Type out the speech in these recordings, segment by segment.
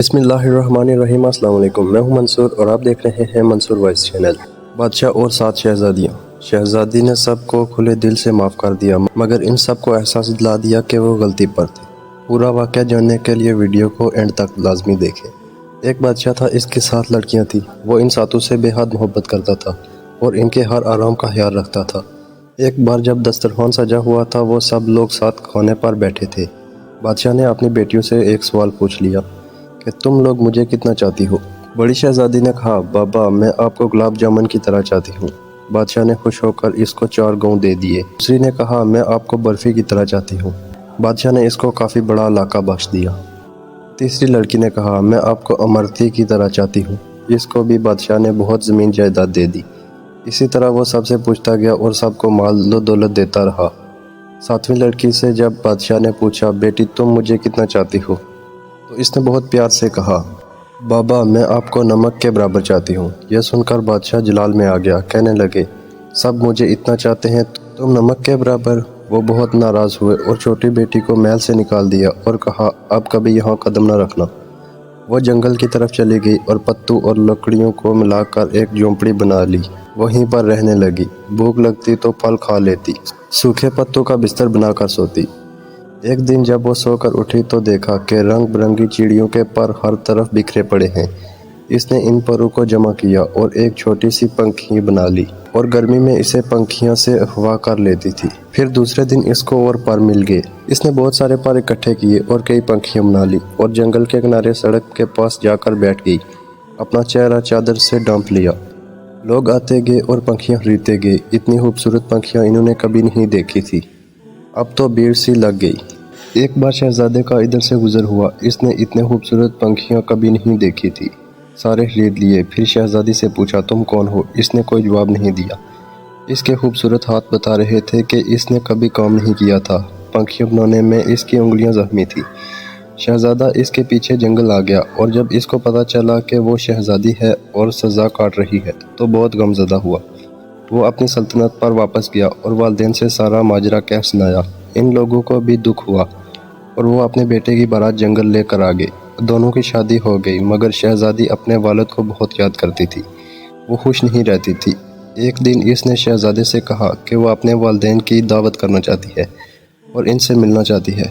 بسم اللہ الرحمن الرحیم۔ السلام علیکم، میں ہوں منصور اور آپ دیکھ رہے ہیں منصور وائس چینل۔ بادشاہ اور 7 شہزادیاں۔ شہزادی نے سب کو کھلے دل سے معاف کر دیا، مگر ان سب کو احساس دلا دیا کہ وہ غلطی پر تھے۔ پورا واقعہ جاننے کے لیے ویڈیو کو اینڈ تک لازمی دیکھیں۔ ایک بادشاہ تھا، اس کے 7 لڑکیاں تھیں۔ وہ ان 7 سے بے حد محبت کرتا تھا اور ان کے ہر آرام کا خیال رکھتا تھا۔ ایک بار جب دسترخوان سجا ہوا تھا، وہ سب لوگ ساتھ کھانے پر بیٹھے تھے۔ بادشاہ نے اپنی بیٹیوں سے ایک سوال پوچھ لیا کہ تم لوگ مجھے کتنا چاہتی ہو؟ بڑی شہزادی نے کہا، بابا میں آپ کو گلاب جامن کی طرح چاہتی ہوں۔ بادشاہ نے خوش ہو کر اس کو 4 گاؤں دے دیے۔ دوسری نے کہا، میں آپ کو برفی کی طرح چاہتی ہوں۔ بادشاہ نے اس کو کافی بڑا علاقہ بخش دیا۔ تیسری لڑکی نے کہا، میں آپ کو امرتی کی طرح چاہتی ہوں۔ اس کو بھی بادشاہ نے بہت زمین جائیداد دے دی۔ اسی طرح وہ سب سے پوچھتا گیا اور سب کو مال و دولت دیتا رہا۔ 7ویں لڑکی سے جب بادشاہ نے پوچھا، بیٹی تم مجھے کتنا چاہتی ہو؟ تو اس نے بہت پیار سے کہا، بابا میں آپ کو نمک کے برابر چاہتی ہوں۔ یہ سن کر بادشاہ جلال میں آ گیا، کہنے لگے، سب مجھے اتنا چاہتے ہیں، تم نمک کے برابر؟ وہ بہت ناراض ہوئے اور چھوٹی بیٹی کو محل سے نکال دیا اور کہا، اب کبھی یہاں قدم نہ رکھنا۔ وہ جنگل کی طرف چلی گئی اور پتوں اور لکڑیوں کو ملا کر ایک جھونپڑی بنا لی۔ وہیں پر رہنے لگی۔ بھوک لگتی تو پھل کھا لیتی، سوکھے پتوں کا بستر بنا کر سوتی۔ ایک دن جب وہ سو کر اٹھی تو دیکھا کہ رنگ برنگی چڑیوں کے پر ہر طرف بکھرے پڑے ہیں۔ اس نے ان پروں کو جمع کیا اور ایک چھوٹی سی پنکھی بنا لی اور گرمی میں اسے پنکھیاں سے ہوا کر لیتی تھی۔ پھر دوسرے دن اس کو اور پر مل گئے۔ اس نے بہت سارے پر اکٹھے کیے اور کئی پنکھیاں بنا لی اور جنگل کے کنارے سڑک کے پاس جا کر بیٹھ گئی۔ اپنا چہرہ چادر سے ڈھانپ لیا۔ لوگ آتے گئے اور پنکھیاں خریدتے گئے۔ اتنی خوبصورت پنکھیاں انہوں نے کبھی نہیں دیکھی تھی۔ اب تو بھیڑ سی لگ گئی۔ ایک بار شہزادے کا ادھر سے گزر ہوا۔ اس نے اتنے خوبصورت پنکھیاں کبھی نہیں دیکھی تھی۔ سارے خرید لیے۔ پھر شہزادی سے پوچھا، تم کون ہو؟ اس نے کوئی جواب نہیں دیا۔ اس کے خوبصورت ہاتھ بتا رہے تھے کہ اس نے کبھی کام نہیں کیا تھا۔ پنکھیاں بنانے میں اس کی انگلیاں زخمی تھی۔ شہزادہ اس کے پیچھے جنگل آ گیا اور جب اس کو پتہ چلا کہ وہ شہزادی ہے اور سزا کاٹ رہی ہے تو بہت غمزدہ ہوا۔ وہ اپنی سلطنت پر واپس گیا اور والدین سے سارا ماجرا کہہ سنایا۔ ان لوگوں کو بھی دکھ ہوا اور وہ اپنے بیٹے کی بارات جنگل لے کر آ گئے۔ دونوں کی شادی ہو گئی، مگر شہزادی اپنے والد کو بہت یاد کرتی تھی۔ وہ خوش نہیں رہتی تھی۔ ایک دن اس نے شہزادے سے کہا کہ وہ اپنے والدین کی دعوت کرنا چاہتی ہے اور ان سے ملنا چاہتی ہے۔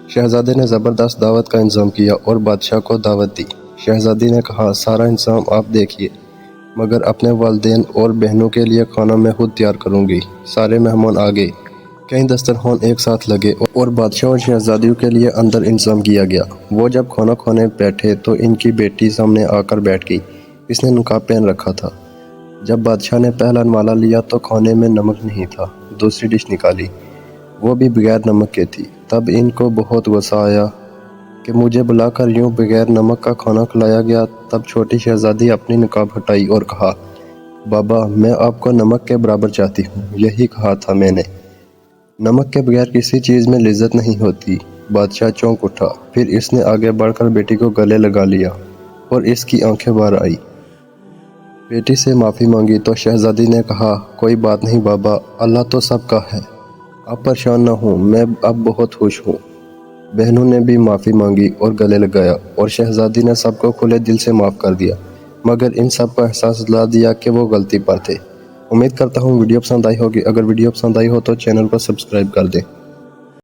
شہزادے نے زبردست دعوت کا انتظام کیا اور بادشاہ کو دعوت دی۔ شہزادی نے کہا، سارا انتظام آپ دیکھیے، مگر اپنے والدین اور بہنوں کے لیے کھانا میں خود تیار کروں گی۔ سارے مہمان آ گئے۔ کئی دسترخوان ایک ساتھ لگے اور بادشاہ اور شہزادیوں کے لیے اندر انتظام کیا گیا۔ وہ جب کھانا کھانے بیٹھے تو ان کی بیٹی سامنے آ کر بیٹھ گئی۔ اس نے نقاب پہن رکھا تھا۔ جب بادشاہ نے پہلا نوالا لیا تو کھانے میں نمک نہیں تھا۔ دوسری ڈش نکالی، وہ بھی بغیر نمک کے تھی۔ تب ان کو بہت غصہ آیا کہ مجھے بلا کر یوں بغیر نمک کا کھانا کھلایا گیا۔ تب چھوٹی شہزادی اپنی نقاب ہٹائی اور کہا، بابا میں آپ کو نمک کے برابر چاہتی ہوں۔ یہی کہا تھا میں نے، نمک کے بغیر کسی چیز میں لذت نہیں ہوتی۔ بادشاہ چونک اٹھا۔ پھر اس نے آگے بڑھ کر بیٹی کو گلے لگا لیا اور اس کی آنکھیں باہر آئی۔ بیٹی سے معافی مانگی تو شہزادی نے کہا، کوئی بات نہیں بابا، اللہ تو سب کا ہے، آپ پریشان نہ ہوں، میں اب بہت خوش ہوں۔ بہنوں نے بھی معافی مانگی اور گلے لگایا اور شہزادی نے سب کو کھلے دل سے معاف کر دیا، مگر ان سب کو احساس دلا دیا کہ وہ غلطی پر تھے۔ امید کرتا ہوں ویڈیو پسند آئی ہوگی۔ اگر ویڈیو پسند آئی ہو تو چینل کو سبسکرائب کر دیں۔